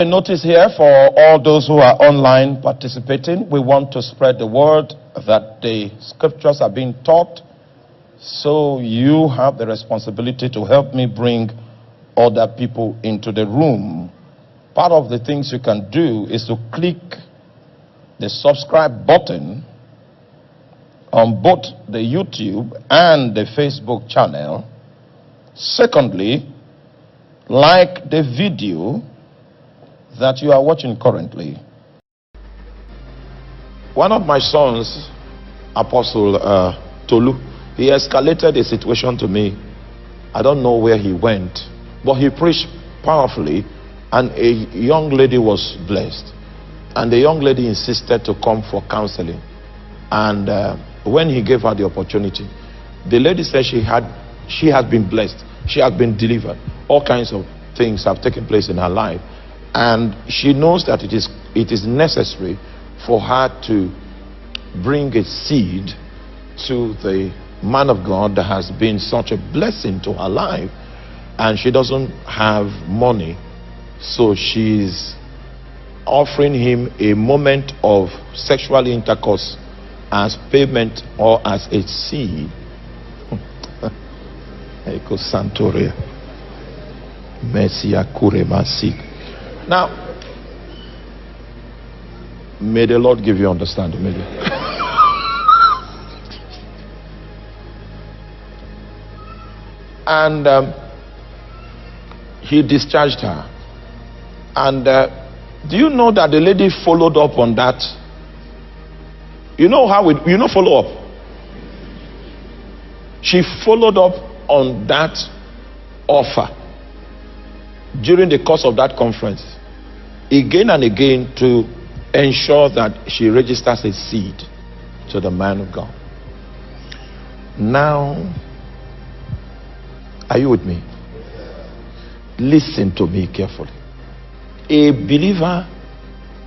A notice here for all those who are online participating. We want to spread the word that the scriptures are being taught, so you have the responsibility to help me bring other people into the room. Part of the things you can do is to click the subscribe button on both the YouTube and the Facebook channel. Secondly, like the video that you are watching currently. One of my sons, Apostle Tolu, he escalated a situation to me. I don't know where he went, but he preached powerfully, and a young lady was blessed. And the young lady insisted to come for counseling. And when he gave her the opportunity, the lady said she has been blessed. She has been delivered. All kinds of things have taken place in her life. And she knows that it is necessary for her to bring a seed to the man of God that has been such a blessing to her life. And she doesn't have money, so she's offering him a moment of sexual intercourse as payment or as a seed. Now, may the Lord give you understanding. And he discharged her. And do you know that the lady followed up on that? You know how follow up? She followed up on that offer during the course of that conference, again and again, to ensure that she registers a seed to the man of God. Now, are you with me? Listen to me carefully. A believer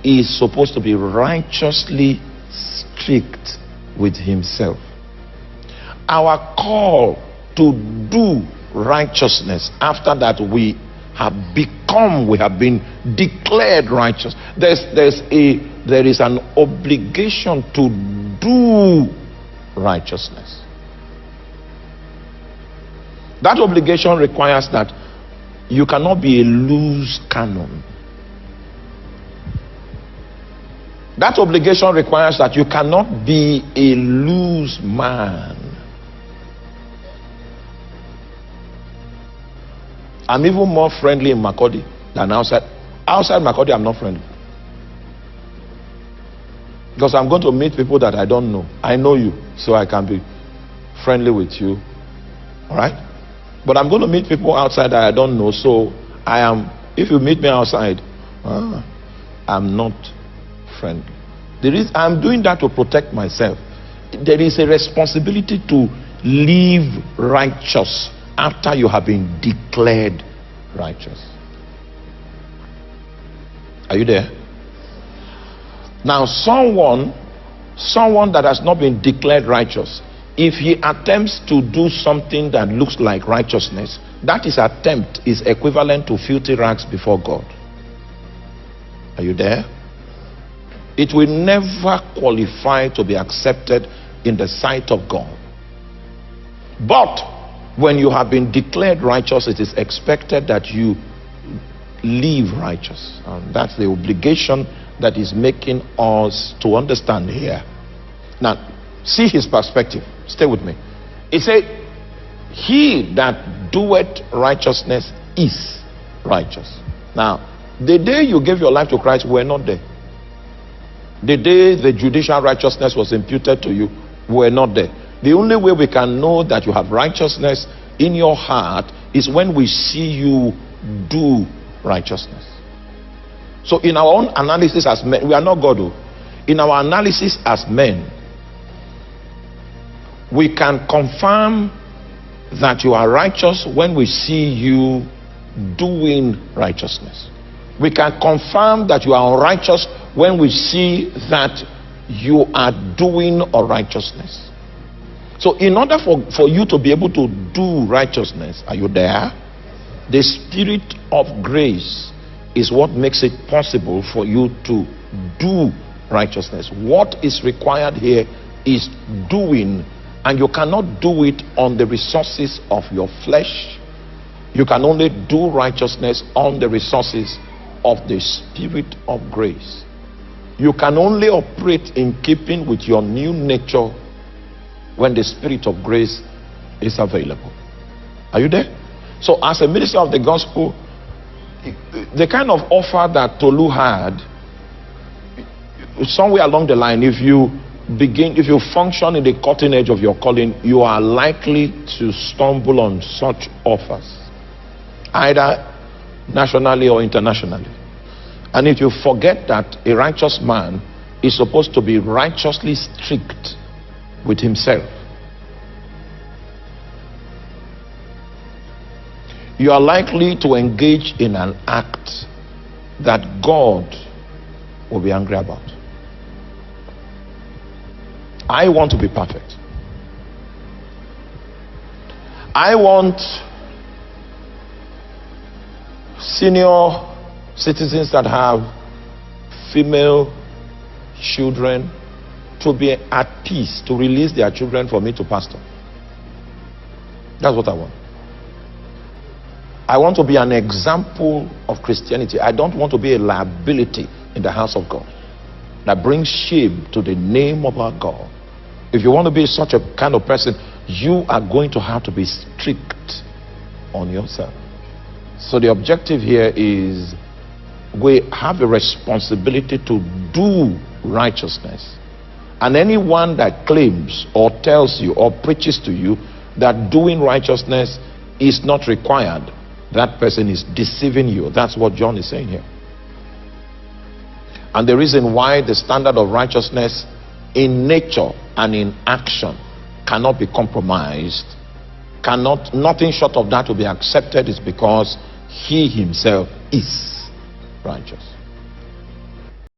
is supposed to be righteously strict with himself. Our call to do righteousness, after that we have been declared righteous. There is an obligation to do righteousness. That obligation requires that you cannot be a loose cannon. That obligation requires that you cannot be a loose man. I'm even more friendly in Makurdi than outside. Outside Makurdi, I'm not friendly. Because I'm going to meet people that I don't know. I know you, so I can be friendly with you. Alright? But I'm going to meet people outside that I don't know, so if you meet me outside, I'm not friendly. I'm doing that to protect myself. There is a responsibility to live righteous after you have been declared righteous. Are you there? Now, someone that has not been declared righteous, if he attempts to do something that looks like righteousness, that his attempt is equivalent to filthy rags before God. Are you there? It will never qualify to be accepted in the sight of God. But when you have been declared righteous, it is expected that you live righteous. And that's the obligation that is making us to understand here. Now, see his perspective. Stay with me. He said, he that doeth righteousness is righteous. Now, the day you gave your life to Christ, we were not there. The day the judicial righteousness was imputed to you, we were not there. The only way we can know that you have righteousness in your heart is when we see you do righteousness. So in our own analysis as men, we are not God. In our analysis as men, we can confirm that you are righteous when we see you doing righteousness. We can confirm that you are unrighteous when we see that you are doing unrighteousness. So in order for you to be able to do righteousness, are you there? The spirit of grace is what makes it possible for you to do righteousness. What is required here is doing, and you cannot do it on the resources of your flesh. You can only do righteousness on the resources of the Spirit of grace. You can only operate in keeping with your new nature when the Spirit of grace is available. Are you there? So as a minister of the gospel, the kind of offer that Tolu had, somewhere along the line, if you function in the cutting edge of your calling, you are likely to stumble on such offers, either nationally or internationally. And if you forget that a righteous man is supposed to be righteously strict with himself, you are likely to engage in an act that God will be angry about. I want to be perfect. I want senior citizens that have female children to be at peace, to release their children for me to pastor. That's what I want. I want to be an example of Christianity. I don't want to be a liability in the house of God that brings shame to the name of our God. If you want to be such a kind of person, you are going to have to be strict on yourself. So the objective here is we have a responsibility to do righteousness. And anyone that claims or tells you or preaches to you that doing righteousness is not required, that person is deceiving you. That's what John is saying here. And the reason why the standard of righteousness in nature and in action cannot be compromised, nothing short of that will be accepted, is because he himself is righteous.